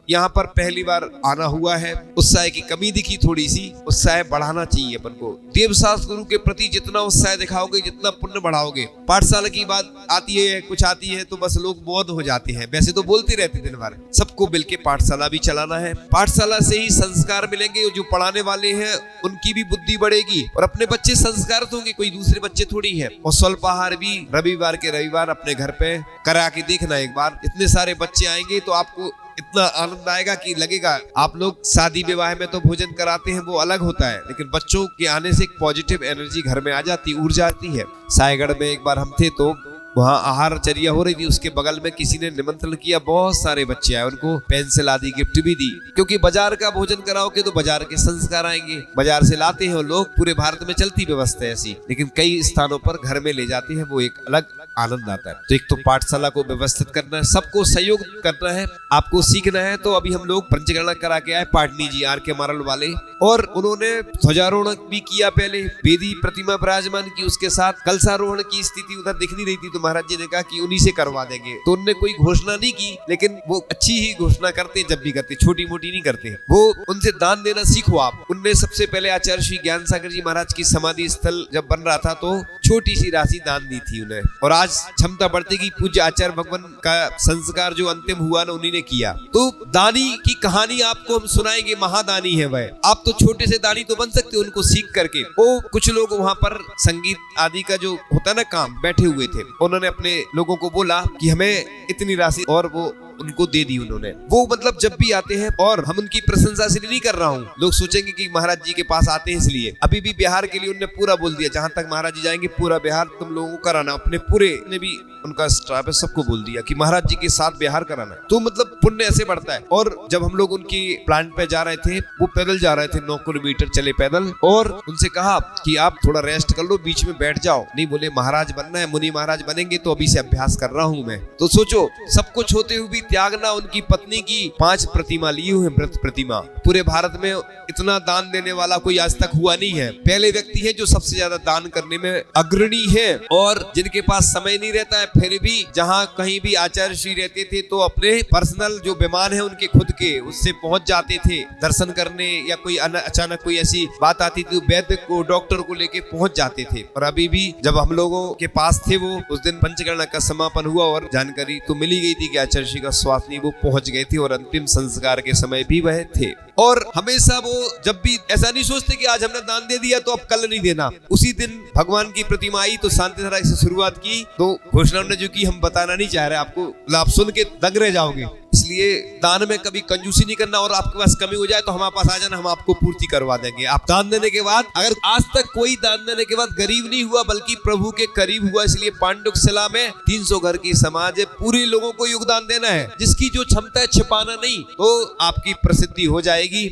यहाँ पर पहली बार आना हुआ है, उत्साह की कमी दिखी, थोड़ी सी उत्साह बढ़ाना चाहिए अपन को। देवशास्त्र गुरु के प्रति जितना उत्साह दिखाओगे, जितना पुण्य बढ़ाओगे। पाठशाला की बात आती है, कुछ आती है तो बस लोग बौद्ध हो जाते हैं, वैसे तो बोलते रहते दिन भर। सबको मिलके पाठशाला भी चलाना है, पाठशाला से ही संस्कार मिलेंगे, जो पढ़ाने वाले हैं उनकी भी बुद्धि बढ़ेगी और अपने बच्चे संस्कार होंगे, कोई दूसरे बच्चे थोड़ी है। और स्वल्पाहार भी रविवार के रविवार अपने घर पे करा के देखना एक बार। इतने सारे बच्चे आएंगे तो आपको इतना आनंद आएगा कि लगेगा। आप लोग शादी विवाह में तो भोजन कराते हैं, वो अलग होता है, लेकिन बच्चों के आने से एक पॉजिटिव एनर्जी घर में आ जाती, ऊर्जा आती है। सायगढ़ में एक बार हम थे तो वहाँ आहार चर्या हो रही थी, उसके बगल में किसी ने निमंत्रण किया, बहुत सारे बच्चे आए, उनको पेंसिल आदि गिफ्ट भी दी, क्योंकि बाजार का भोजन कराओगे तो बाजार के संस्कार आएंगे। बाजार से लाते हैं लोग, पूरे भारत में चलती व्यवस्था है ऐसी, लेकिन कई स्थानों पर घर में ले जाते हैं, वो एक अलग आनंद आता है। तो एक तो पाठशाला को व्यवस्थित करना है, सबको सहयोग करना है, आपको सीखना है। तो अभी हम लोग पंचगणना करा के आए, पाटनी जी आर के मारल वाले, और उन्होंने ध्वजारोहण भी किया, पहले वेदी प्रतिमा विराजमान की, उसके साथ कलशारोहण की स्थिति उधर दिख नहीं रही थी, तो महाराज जी ने कहा कि उन्हीं से करवा देंगे। तो उनने कोई घोषणा नहीं की, लेकिन वो अच्छी ही घोषणा करते, जब भी करते, छोटी मोटी नहीं करते। वो उनसे दान देना सीखो आप। उनने सबसे पहले आचार्य श्री ज्ञान सागर जी महाराज की समाधि स्थल जब बन रहा था तो छोटी सी राशि दान दी थी उन्हें, और आज क्षमता बढ़ती की पूज्य आचार्य भगवान का संस्कार जो अंतिम हुआ ना उन्हीं ने किया। तो दानी की कहानी आपको हम सुनाएंगे, महादानी है वह। आप तो छोटे से दानी तो बन सकते हो उनको सीख करके। वो कुछ लोग वहाँ पर संगीत आदि का जो होता है ना काम, बैठे हुए थे, उन्होंने अपने लोगों को बोला कि हमें इतनी राशि, और वो उनको दे दी उन्होंने। वो मतलब जब भी आते हैं, और हम उनकी प्रशंसा इसलिए नहीं कर रहा हूँ, लोग सोचेंगे कि महाराज जी के पास आते हैं इसलिए। अभी भी बिहार के लिए उन्होंने पूरा बोल दिया, जहां तक महाराज जी जाएंगे पूरा बिहार तुम लोगों को कराना। अपने पूरे ने भी उनका स्टाफ है, सबको बोल दिया कि महाराज जी के साथ बिहार कराना है। तो मतलब पुण्य ऐसे बढ़ता है। और जब हम लोग उनकी प्लांट पे जा रहे थे, वो पैदल जा रहे थे, 9 किलोमीटर चले पैदल, और उनसे कहा कि आप थोड़ा रेस्ट कर लो, बीच में बैठ जाओ। नहीं, बोले महाराज बनना है, मुनि महाराज बनेंगे, तो अभी से अभ्यास कर रहा हूँ मैं। तो सोचो, सब कुछ होते हुए भी त्यागना। उनकी पत्नी की 5 प्रतिमा ली हुई है, व्रत प्रतिमा। पूरे भारत में इतना दान देने वाला कोई आज तक हुआ नहीं है। पहले व्यक्ति है जो सबसे ज्यादा दान करने में अग्रणी है, और जिनके पास समय नहीं रहता है, फिर भी जहां कहीं भी आचार्य श्री रहते थे तो अपने पर्सनल जो विमान है उनके खुद के, उससे पहुंच जाते थे दर्शन करने, या कोई अचानक कोई ऐसी बात आती थी, वैद्य को, डॉक्टर को लेके पहुंच जाते थे। और अभी भी जब हम लोगों के पास थे, वो उस दिन पंचगणना का समापन हुआ और जानकारी तो मिली गई थी कि आचार्य श्री का स्वास्थ्य नहीं, वो पहुंच गए थे, और अंतिम संस्कार के समय भी वह थे। और हमेशा वो जब भी ऐसा नहीं सोचते कि आज हमने दान दे दिया तो अब कल नहीं देना। उसी दिन भगवान की प्रतिमा आई तो शांति धारा से शुरुआत की। तो घोषणा ने जो की हम बताना नहीं चाह रहे, आपको आप सुन के दंग रह जाओगे। इसलिए दान में कभी कंजूसी नहीं करना, और आपके पास कमी हो जाए तो हमारे पास आ जाना, हम आपको पूर्ति करवा देंगे। आप दान देने के बाद, अगर आज तक कोई दान देने के बाद गरीब नहीं हुआ बल्कि प्रभु के करीब हुआ, इसलिए पांडुकशिला में 300 घर की समाज है, पूरे लोगों को योगदान देना है। जिसकी जो क्षमता है छिपाना नहीं, तो आपकी प्रसिद्धि हो जाएगी।